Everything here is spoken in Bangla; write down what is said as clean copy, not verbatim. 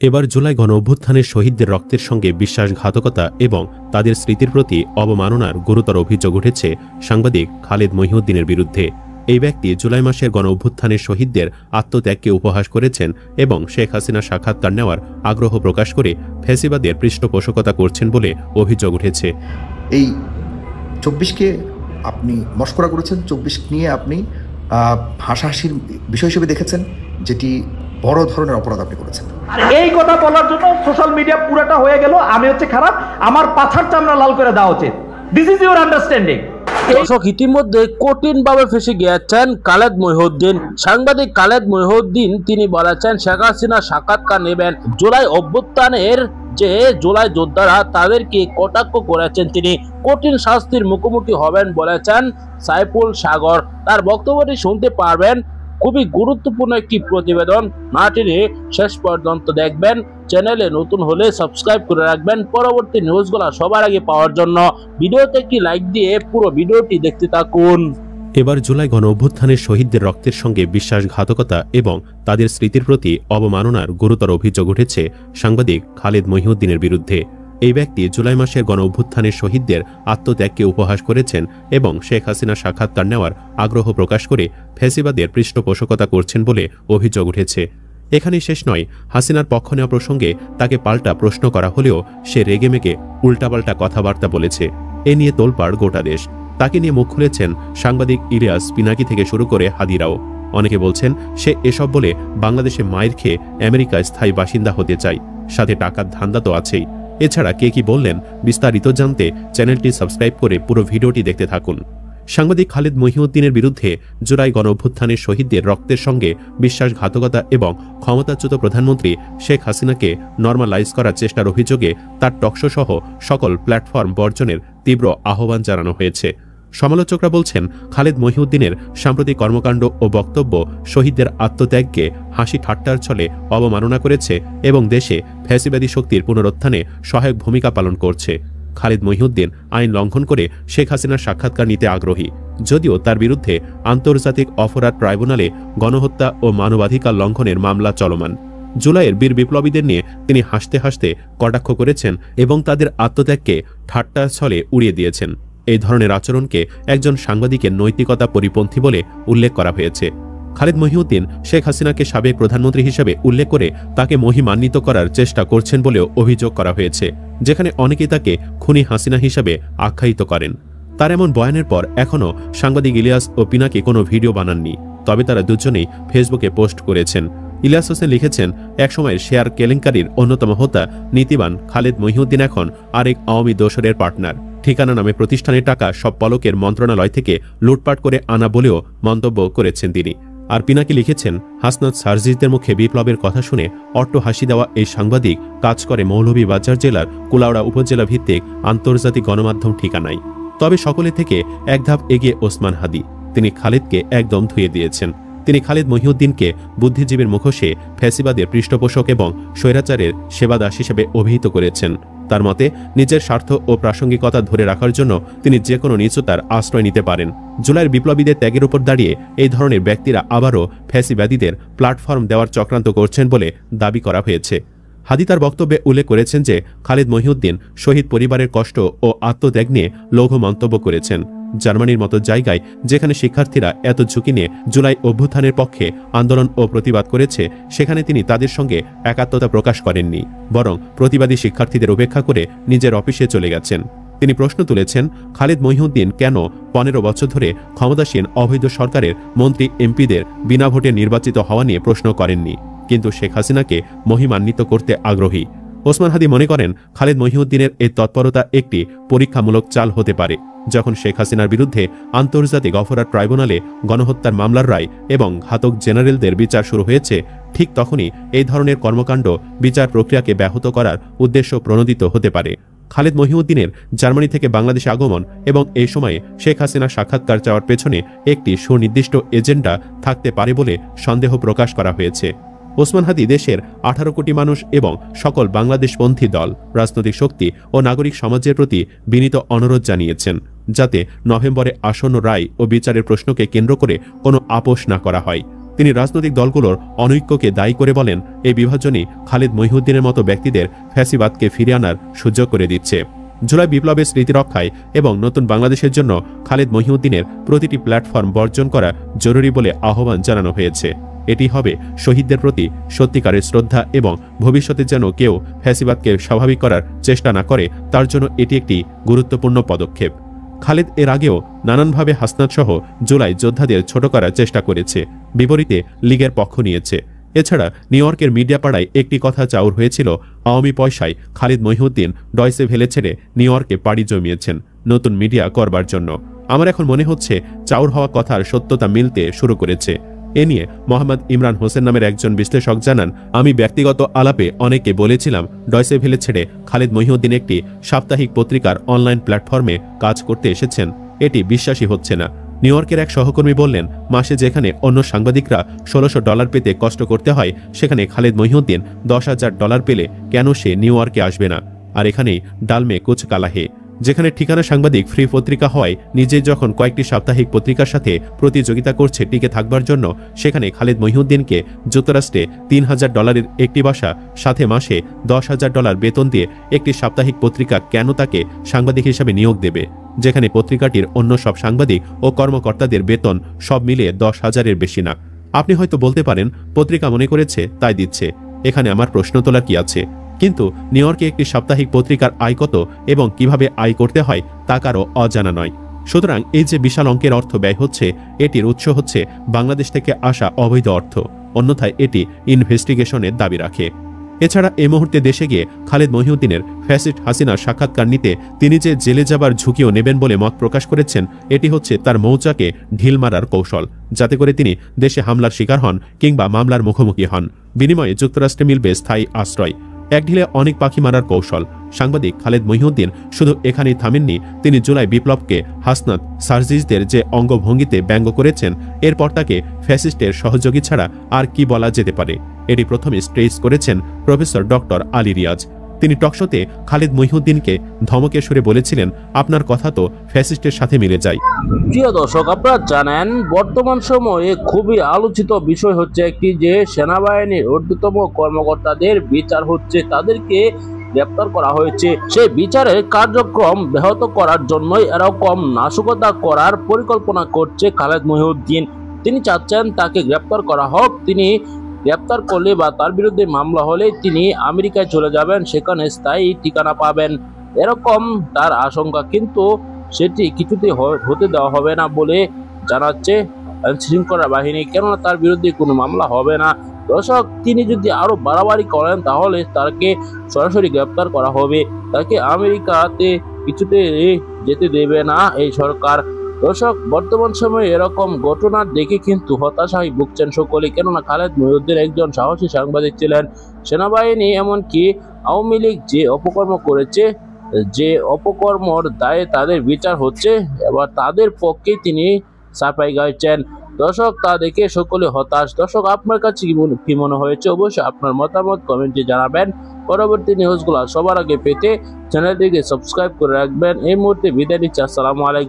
এবার জুলাই গণঅভ্যুত্থানের শহীদদের রক্তের সঙ্গে বিশ্বাসঘাতকতা এবং তাদের স্মৃতির প্রতি অবমাননার গুরুতর অভিযোগ উঠেছে সাংবাদিক খালেদ মহিউদ্দিনের বিরুদ্ধে। এই ব্যক্তি জুলাই মাসের গণঅভ্যুত্থানের শহীদদের আত্মত্যাগকে উপহাস করেছেন এবং শেখ হাসিনা সাক্ষাৎকার নেওয়ার আগ্রহ প্রকাশ করে ফ্যাসিবাদের পৃষ্ঠপোষকতা করছেন বলে অভিযোগ উঠেছে। এই ২৪কে আপনি মস্করা করেছেন, ২৪ নিয়ে আপনি হাসাহাসির বিষয় হিসেবে দেখেছেন, যেটি বড় ধরনের অপরাধ আপনি করেছেন। এই কথা বলার জন্য সোশ্যাল মিডিয়া পুরোটা হয়ে গেল আমি হচ্ছে খারাপ, আমার পাছার চামড়া লাল করে দেওয়া উচিত। This is your understanding. দর্শক, ইতিমধ্যে কঠিনভাবে ফেঁসে গিয়েছেন খালেদ মহিউদ্দিন। সাংবাদিক খালেদ মহিউদ্দিন তিনি বলেছেন শেখ হাসিনা সাক্ষাৎকার নেবেন। জুলাই অভ্যুত্থানের যে জুলাই যোদ্ধারা তাদেরকে কটাক্ষ করেছেন, তিনি কঠিন শাস্তির মুখোমুখি হবেন বলেছেন সাইফুল সাগর। তার বক্তব্যটি শুনতে পারবেন। খুবই গুরুত্বপূর্ণ একটি প্রতিবেদন, না টেনে শেষ পর্যন্ত দেখবেন। চ্যানেলে নতুন হলে সাবস্ক্রাইব করে রাখবেন পরবর্তী নিউজগুলো সবার আগে পাওয়ার জন্য। ভিডিওতে একটি লাইক দিয়ে পুরো ভিডিওটি দেখতে থাকুন। এবার জুলাই গণঅভ্যুত্থানের শহীদদের রক্তের সঙ্গে বিশ্বাসঘাতকতা এবং তাদের স্মৃতির প্রতি অবমাননার গুরুতর অভিযোগ উঠেছে সাংবাদিক খালেদ মহিউদ্দিনের বিরুদ্ধে। এই ব্যক্তি জুলাই মাসের গণঅভ্যুত্থানের শহীদদের আত্মত্যাগকে উপহাস করেছেন এবং শেখ হাসিনা সাক্ষাৎকার নেওয়ার আগ্রহ প্রকাশ করে ফ্যাসিবাদের পৃষ্ঠপোষকতা করছেন বলে অভিযোগ উঠেছে। এখানেই শেষ নয়, হাসিনার পক্ষ নেওয়া প্রসঙ্গে তাকে পাল্টা প্রশ্ন করা হলেও সে রেগেমেগে উল্টাপাল্টা কথাবার্তা বলেছে। এ নিয়ে তোলপাড় গোটা দেশ। তাকে নিয়ে মুখ খুলেছেন সাংবাদিক ইলিয়াস পিনাকি থেকে শুরু করে হাদিরাও। অনেকে বলছেন সে এসব বলে বাংলাদেশে মায়ের খেয়ে আমেরিকায় স্থায়ী বাসিন্দা হতে চায়, সাথে টাকার ধান্দা তো আছেই। এছাড়া কে কি বললেন বিস্তারিত জানতে চ্যানেলটি সাবস্ক্রাইব করে পুরো ভিডিওটি দেখতে থাকুন। সাংবাদিক খালেদ মহিউদ্দিনের বিরুদ্ধে জুলাই গণঅভ্যুত্থানের শহীদদের রক্তের সঙ্গে বিশ্বাসঘাতকতা এবং ক্ষমতাচ্যুত প্রধানমন্ত্রী শেখ হাসিনাকে নরমালাইজ করার চেষ্টার অভিযোগে তার টকশো সহ সকল প্ল্যাটফর্ম বর্জনের তীব্র আহ্বান জানানো হয়েছে। সমালোচকরা বলছেন খালেদ মহিউদ্দিনের সাম্প্রতিক কর্মকাণ্ড ও বক্তব্য শহীদদের আত্মত্যাগকে হাসি ঠাট্টার ছলে অবমাননা করেছে এবং দেশে ফ্যাসিবাদী শক্তির পুনরুত্থানে সহায়ক ভূমিকা পালন করছে। খালেদ মহিউদ্দিন আইন লঙ্ঘন করে শেখ হাসিনার সাক্ষাৎকার নিতে আগ্রহী, যদিও তার বিরুদ্ধে আন্তর্জাতিক অপরাধ ট্রাইব্যুনালে গণহত্যা ও মানবাধিকার লঙ্ঘনের মামলা চলমান। জুলাইয়ের বীর বিপ্লবীদের নিয়ে তিনি হাসতে হাসতে কটাক্ষ করেছেন এবং তাদের আত্মত্যাগকে ঠাট্টার ছলে উড়িয়ে দিয়েছেন। এই ধরনের আচরণকে একজন সাংবাদিকের নৈতিকতা পরিপন্থী বলে উল্লেখ করা হয়েছে। খালেদ মহিউদ্দিন শেখ হাসিনাকে সাবেক প্রধানমন্ত্রী হিসেবে উল্লেখ করে তাকে মহিমান্বিত করার চেষ্টা করছেন বলেও অভিযোগ করা হয়েছে, যেখানে অনেকেই তাকে খুনি হাসিনা হিসাবে আখ্যায়িত করেন। তার এমন বয়ানের পর এখনও সাংবাদিক ইলিয়াস ও পিনাকি কোনো ভিডিও বানাননি, তবে তারা দুজনেই ফেসবুকে পোস্ট করেছেন। ইলিয়াস হোসেন লিখেছেন, একসময়ের শেয়ার কেলেঙ্কারির অন্যতম হোতা নীতিবান খালেদ মহিউদ্দিন এখন আরেক আওয়ামী দোসরের পার্টনার। ঠিকানা নামে প্রতিষ্ঠানের টাকা সব পলকের মন্ত্রণালয় থেকে লুটপাট করে আনা বলেও মন্তব্য করেছেন তিনি। আর পিনাকি লিখেছেন, হাসনাত সার্জিসদের মুখে বিপ্লবের কথা শুনে অট্ট হাসি দেওয়া এই সাংবাদিক কাজ করে মৌলভীবাজার জেলার কুলাউড়া উপজেলা ভিত্তিক আন্তর্জাতিক গণমাধ্যম ঠিকানায়। তবে সকলে থেকে এক ধাপ এগিয়ে ওসমান হাদি, তিনি খালেদকে একদম ধুয়ে দিয়েছেন। তিনি খালেদ মহিউদ্দিনকে বুদ্ধিজীবীর মুখোশে ফ্যাসিবাদের পৃষ্ঠপোষক এবং স্বৈরাচারের সেবাদাস হিসেবে অভিহিত করেছেন। তার মতে নিজের স্বার্থ ও প্রাসঙ্গিকতা ধরে রাখার জন্য তিনি যে কোনো নিচতার আশ্রয় নিতে পারেন। জুলাইয়ের বিপ্লবীদের ত্যাগের উপর দাঁড়িয়ে এই ধরনের ব্যক্তিরা আবারও ফ্যাসিবাদীদের প্ল্যাটফর্ম দেওয়ার চক্রান্ত করছেন বলে দাবি করা হয়েছে। হাদি তার বক্তব্যে উল্লেখ করেছেন যে খালেদ মহিউদ্দিন শহীদ পরিবারের কষ্ট ও আত্মত্যাগ নিয়ে লঘু মন্তব্য করেছেন। জার্মানির মতো জায়গায় যেখানে শিক্ষার্থীরা এত ঝুঁকি নিয়ে জুলাই অভ্যুত্থানের পক্ষে আন্দোলন ও প্রতিবাদ করেছে, সেখানে তিনি তাদের সঙ্গে একাত্মতা প্রকাশ করেননি, বরং প্রতিবাদী শিক্ষার্থীদের উপেক্ষা করে নিজের অফিসে চলে গেছেন। তিনি প্রশ্ন তুলেছেন, খালেদ মহিউদ্দিন কেন 15 বছর ধরে ক্ষমতাসীন অবৈধ সরকারের মন্ত্রী এমপিদের বিনা ভোটে নির্বাচিত হওয়া নিয়ে প্রশ্ন করেননি, কিন্তু শেখ হাসিনাকে মহিমান্বিত করতে আগ্রহী। ওসমান হাদি মনে করেন খালেদ মহিউদ্দিনের এই তৎপরতা একটি পরীক্ষামূলক চাল হতে পারে। যখন শেখ হাসিনার বিরুদ্ধে আন্তর্জাতিক অপরাধ ট্রাইব্যুনালে গণহত্যার মামলার রায় এবং ঘাতক জেনারেলদের বিচার শুরু হয়েছে, ঠিক তখনই এই ধরনের কর্মকাণ্ড বিচার প্রক্রিয়াকে ব্যাহত করার উদ্দেশ্য প্রণোদিত হতে পারে। খালেদ মহিউদ্দিনের জার্মানি থেকে বাংলাদেশে আগমন এবং এই সময়ে শেখ হাসিনার সাক্ষাৎকার চাওয়ার পেছনে একটি সুনির্দিষ্ট এজেন্ডা থাকতে পারে বলে সন্দেহ প্রকাশ করা হয়েছে। ওসমান হাদি দেশের 18 কোটি মানুষ এবং সকল বাংলাদেশপন্থী দল, রাজনৈতিক শক্তি ও নাগরিক সমাজের প্রতি বিনীত অনুরোধ জানিয়েছেন, যাতে নভেম্বরে আসন্ন রায় ও বিচারের প্রশ্নকে কেন্দ্র করে কোনো আপোষ না করা হয়। তিনি রাজনৈতিক দলগুলোর অনৈক্যকে দায়ী করে বলেন, এই বিভাজনই খালিদ মহিউদ্দিনের মতো ব্যক্তিদের ফ্যাসিবাদকে ফিরিয়ে আনার সুযোগ করে দিচ্ছে। জুলাই বিপ্লবের স্মৃতি রক্ষায় এবং নতুন বাংলাদেশের জন্য খালিদ মহিউদ্দিনের প্রতিটি প্ল্যাটফর্ম বর্জন করা জরুরি বলে আহ্বান জানানো হয়েছে। এটি হবে শহীদদের প্রতি সত্যিকারের শ্রদ্ধা এবং ভবিষ্যতে যেন কেউ ফ্যাসিবাদকে স্বাভাবিক করার চেষ্টা না করে তার জন্য এটি একটি গুরুত্বপূর্ণ পদক্ষেপ। খালিদ এর আগেও নানানভাবে হাসনাত সহ জুলাই যোদ্ধাদের ছোট করার চেষ্টা করেছে, বিপরীতে লীগের পক্ষ নিয়েছে। এছাড়া নিউ ইয়র্কের মিডিয়া পাড়ায় একটি কথা চাউর হয়েছিল, আওয়ামী পয়সায় খালিদ মহিউদ্দিন ডয়সে ভেলে ছেড়ে নিউ ইয়র্কে পাড়ি জমিয়েছেন নতুন মিডিয়া করবার জন্য। আমার এখন মনে হচ্ছে চাউর হওয়া কথার সত্যতা মিলতে শুরু করেছে। এ নিয়ে মোহাম্মদ ইমরান হোসেন নামের একজন বিশ্লেষক জানান, আমি ব্যক্তিগত আলাপে অনেকে বলেছিলাম ডয়সে ভেলে ছেড়ে খালিদ মহিউদ্দিন একটি সাপ্তাহিক পত্রিকার অনলাইন প্ল্যাটফর্মে কাজ করতে এসেছেন, এটি বিশ্বাসী হচ্ছে না। নিউ ইয়র্কের এক সহকর্মী বললেন, মাসে যেখানে অন্য সাংবাদিকরা $1600 পেতে কষ্ট করতে হয়, সেখানে খালিদ মহিউদ্দিন $10,000 পেলে কেন সে নিউ ইয়র্কে আসবে না? আর এখানেই ডালমে কুচ কালা হে। যেখানে ঠিকানা সাংবাদিক ফ্রি পত্রিকা হয়, নিজেই যখন কয়েকটি সাপ্তাহিক পত্রিকার সাথে প্রতিযোগিতা করছে টিকে থাকবার জন্য, সেখানে খালিদ মহিউদ্দিনকে যুক্তরাষ্ট্রে $3000 একটি বাসা, সাথে মাসে $10,000 বেতন দিয়ে একটি সাপ্তাহিক পত্রিকা কেন তাকে সাংবাদিক হিসাবে নিয়োগ দেবে, যেখানে পত্রিকাটির অন্য সব সাংবাদিক ও কর্মকর্তাদের বেতন সব মিলিয়ে 10,000-এর বেশি না? আপনি হয়তো বলতে পারেন, পত্রিকা মনে করেছে তাই দিচ্ছে। এখানে আমার প্রশ্ন তোলার কি আছে? কিন্তু নিউ ইয়র্কে একটি সাপ্তাহিক পত্রিকার আয় কত এবং কিভাবে আয় করতে হয় তা কারও অজানা নয়। সুতরাং এই যে বিশাল অঙ্কের অর্থ ব্যয় হচ্ছে, এটির উৎস হচ্ছে বাংলাদেশ থেকে আসা অবৈধ অর্থ, অন্যথায় এটি ইনভেস্টিগেশনের দাবি রাখে। এছাড়া এই মুহূর্তে দেশে গিয়ে খালিদ মহিউদ্দিনের ফ্যাসিস্ট হাসিনার সাক্ষাৎকার নিতে তিনি যে জেলে যাবার ঝুঁকিও নেবেন বলে মত প্রকাশ করেছেন, এটি হচ্ছে তার মৌচাকে ঢিল মারার কৌশল, যাতে করে তিনি দেশে হামলার শিকার হন কিংবা মামলার মুখোমুখি হন। বিনিময়ে যুক্তরাষ্ট্রে মিলবে স্থায়ী আশ্রয়। এক ঢিলে অনেক পাখি মারার কৌশল। সাংবাদিক খালিদ মহিউদ্দিন শুধু এখানেই থামেননি, তিনি জুলাই বিপ্লবকে হাসনাত সার্জিসদের যে অঙ্গভঙ্গিতে ব্যঙ্গ করেছেন, এরপর তাকে ফ্যাসিস্টের সহযোগী ছাড়া আর কি বলা যেতে পারে, এটি প্রথমে স্ট্রেস করেছেন প্রফেসর ডক্টর আলী রিয়াজ। তিনি টকশোতে খালিদ মহিউদ্দিনকে ধমকে সুরে বলেছিলেন, আপনার কথা তো ফ্যাসিস্টের সাথে মিলে যায়। প্রিয় দর্শক, আপনারা জানেন বর্তমান সময়ে খুবই আলোচিত বিষয় হচ্ছে একটি, যে সেনাবাহিনীর ঊর্ধ্বতম কর্মকর্তাদের বিচার হচ্ছে, তাদেরকে গ্রেপ্তার করা হয়েছে। সেই বিচারের কার্যক্রম ব্যাহত করার জন্যই এরকম নাশকতা করার পরিকল্পনা করছে খালিদ মহিউদ্দিন। তিনি চাচ্ছেন তাকে গ্রেপ্তার করা হোক। তিনি গ্রেপ্তার করলে বা তার বিরুদ্ধে মামলা হলে তিনি আমেরিকায় চলে যাবেন, সেখানে স্থায়ী ঠিকানা পাবেন, এরকম তার আশঙ্কা। কিন্তু সেটি কিছুতেই হতে দেওয়া হবে না বলে জানাচ্ছে আইনশৃঙ্খলা বাহিনী, কেননা তার বিরুদ্ধে কোনো মামলা হবে না। দর্শক, তিনি যদি আরো বাড়াবাড়ি করেন তাহলে তাকে সরাসরি গ্রেপ্তার করা হবে, তাকে আমেরিকাতে কিছুতে যেতে দেবে না এই সরকার। দর্শক, বর্তমান সময়ে এরকম ঘটনা দেখে কিন্তু হতাশায় ভুগছেন সকলে, কেননা খালিদ মহিউদ্দিন একজন সাহসী সাংবাদিক ছিলেন। সেনাবাহিনী এমনকি আওয়ামী লীগ যে অপকর্ম করেছে, যে অপকর্মর দায়ে তাদের বিচার হচ্ছে, এবার তাদের পক্ষে তিনি সাফাই গাইছেন। দর্শক, তা দেখে সকলে হতাশ। দর্শক, আপনার কাছে কি মনে হয়েছে অবশ্যই আপনার মতামত কমেন্টে জানাবেন। পরবর্তী নিউজগুলো সবার আগে পেতে চ্যানেলটিকে সাবস্ক্রাইব করে রাখবেন। এই মুহূর্তে বিদায় নিচ্ছি। আসসালামু আলাইকুম।